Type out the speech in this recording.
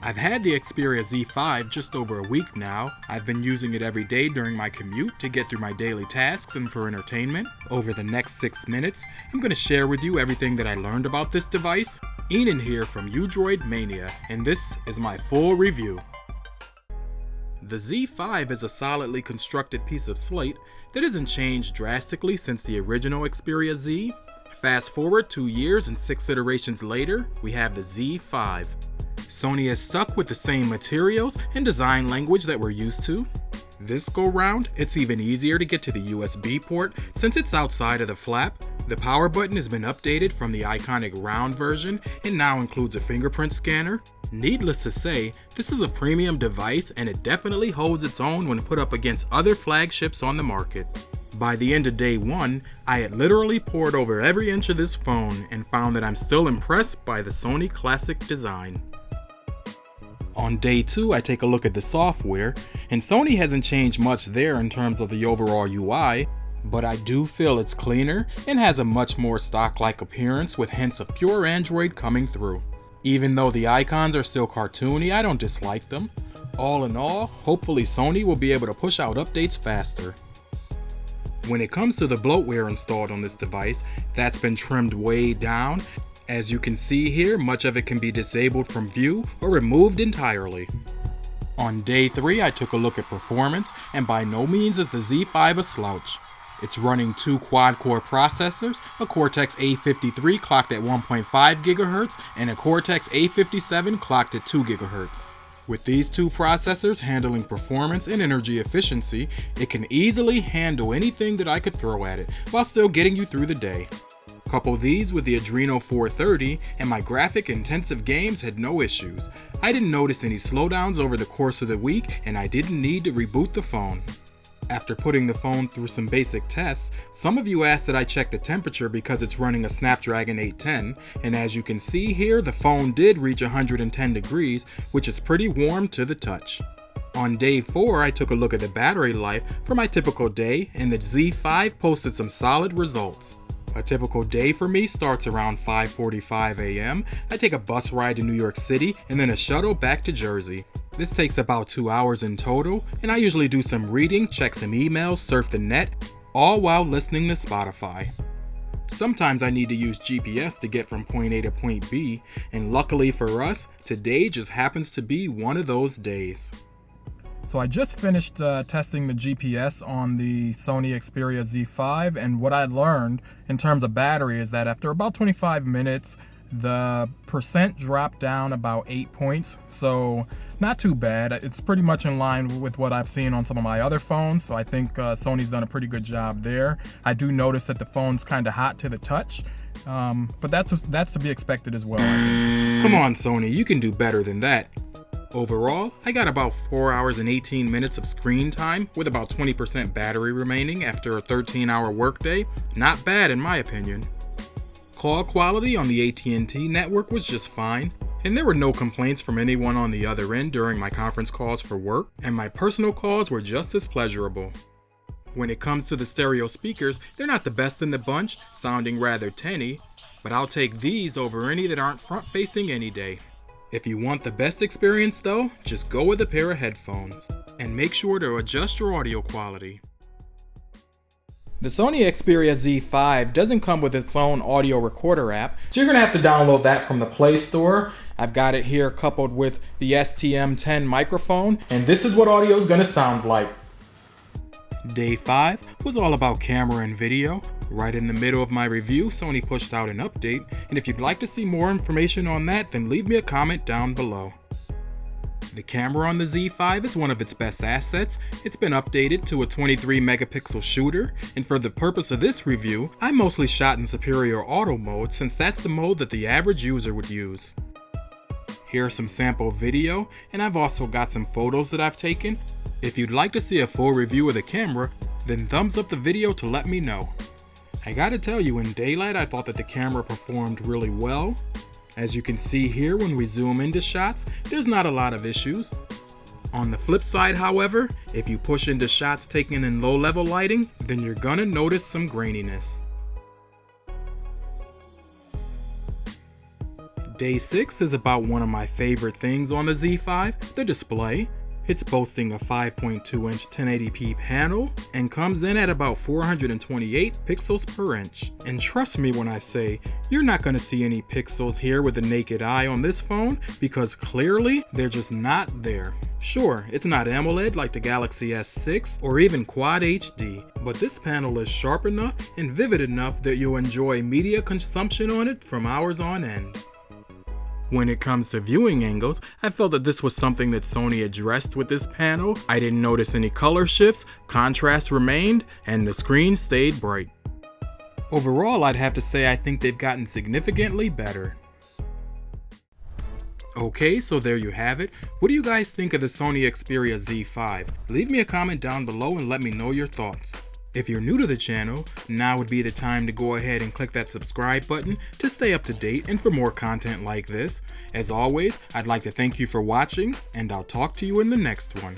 I've had the Xperia Z5 just over a week now. I've been using it every day during my commute to get through my daily tasks and for entertainment. Over the next 6 minutes, I'm going to share with you everything that I learned about this device. Enan here from Droid Mania, and this is my full review. The Z5 is a solidly constructed piece of slate that hasn't changed drastically since the original Xperia Z. Fast forward 2 years and 6 iterations later, we have the Z5. Sony has stuck with the same materials and design language that we're used to. This go round, it's even easier to get to the USB port since it's outside of the flap. The power button has been updated from the iconic round version and now includes a fingerprint scanner. Needless to say, this is a premium device and it definitely holds its own when put up against other flagships on the market. By the end of day one, I had literally pored over every inch of this phone and found that I'm still impressed by the Sony classic design. On day 2, I take a look at the software, and Sony hasn't changed much there in terms of the overall UI, but I do feel it's cleaner and has a much more stock-like appearance with hints of pure Android coming through. Even though the icons are still cartoony, I don't dislike them. All in all, hopefully Sony will be able to push out updates faster. When it comes to the bloatware installed on this device, that's been trimmed way down. As you can see here, much of it can be disabled from view or removed entirely. On day 3, I took a look at performance, and by no means is the Z5 a slouch. It's running 2 quad-core processors, a Cortex A53 clocked at 1.5 GHz and a Cortex A57 clocked at 2 GHz. With these 2 processors handling performance and energy efficiency, it can easily handle anything that I could throw at it, while still getting you through the day. Couple these with the Adreno 430 and my graphic-intensive games had no issues. I didn't notice any slowdowns over the course of the week, and I didn't need to reboot the phone. After putting the phone through some basic tests, some of you asked that I check the temperature because it's running a Snapdragon 810, and as you can see here, the phone did reach 110 degrees, which is pretty warm to the touch. On day 4, I took a look at the battery life for my typical day, and the Z5 posted some solid results. A typical day for me starts around 5:45 a.m. I take a bus ride to New York City and then a shuttle back to Jersey. This takes about 2 hours in total, and I usually do some reading, check some emails, surf the net, all while listening to Spotify. Sometimes I need to use GPS to get from point A to point B, and luckily for us, today just happens to be one of those days. So I just finished testing the GPS on the Sony Xperia Z5, and what I learned in terms of battery is that after about 25 minutes, the percent dropped down about 8 points, so not too bad. It's pretty much in line with what I've seen on some of my other phones, so I think Sony's done a pretty good job there. I do notice that the phone's kind of hot to the touch, but that's to be expected as well, I think. Come on, Sony, you can do better than that. Overall, I got about 4 hours and 18 minutes of screen time with about 20% battery remaining after a 13-hour workday. Not bad in my opinion. Call quality on the AT&T network was just fine, and there were no complaints from anyone on the other end during my conference calls for work, and my personal calls were just as pleasurable. When it comes to the stereo speakers, they're not the best in the bunch, sounding rather tinny, but I'll take these over any that aren't front-facing any day. If you want the best experience though, just go with a pair of headphones, and make sure to adjust your audio quality. The Sony Xperia Z5 doesn't come with its own audio recorder app, so you're going to have to download that from the Play Store. I've got it here coupled with the STM10 microphone, and this is what audio is going to sound like. Day 5 was all about camera and video. Right in the middle of my review, Sony pushed out an update, and if you'd like to see more information on that, then leave me a comment down below. The camera on the Z5 is one of its best assets. It's been updated to a 23 megapixel shooter, and for the purpose of this review, I mostly shot in superior auto mode since that's the mode that the average user would use. Here's some sample video, and I've also got some photos that I've taken. If you'd like to see a full review of the camera, then thumbs up the video to let me know. I gotta tell you, in daylight I thought that the camera performed really well. As you can see here when we zoom into shots, there's not a lot of issues. On the flip side, however, if you push into shots taken in low level lighting, then you're gonna notice some graininess. Day 6 is about one of my favorite things on the Z5, the display. It's boasting a 5.2-inch 1080p panel and comes in at about 428 pixels per inch. And trust me when I say, you're not going to see any pixels here with the naked eye on this phone because clearly they're just not there. Sure, it's not AMOLED like the Galaxy S6 or even Quad HD, but this panel is sharp enough and vivid enough that you'll enjoy media consumption on it from hours on end. When it comes to viewing angles, I felt that this was something that Sony addressed with this panel. I didn't notice any color shifts, contrast remained, and the screen stayed bright. Overall, I'd have to say I think they've gotten significantly better. Okay, so there you have it. What do you guys think of the Sony Xperia Z5? Leave me a comment down below and let me know your thoughts. If you're new to the channel, now would be the time to go ahead and click that subscribe button to stay up to date and for more content like this. As always, I'd like to thank you for watching, and I'll talk to you in the next one.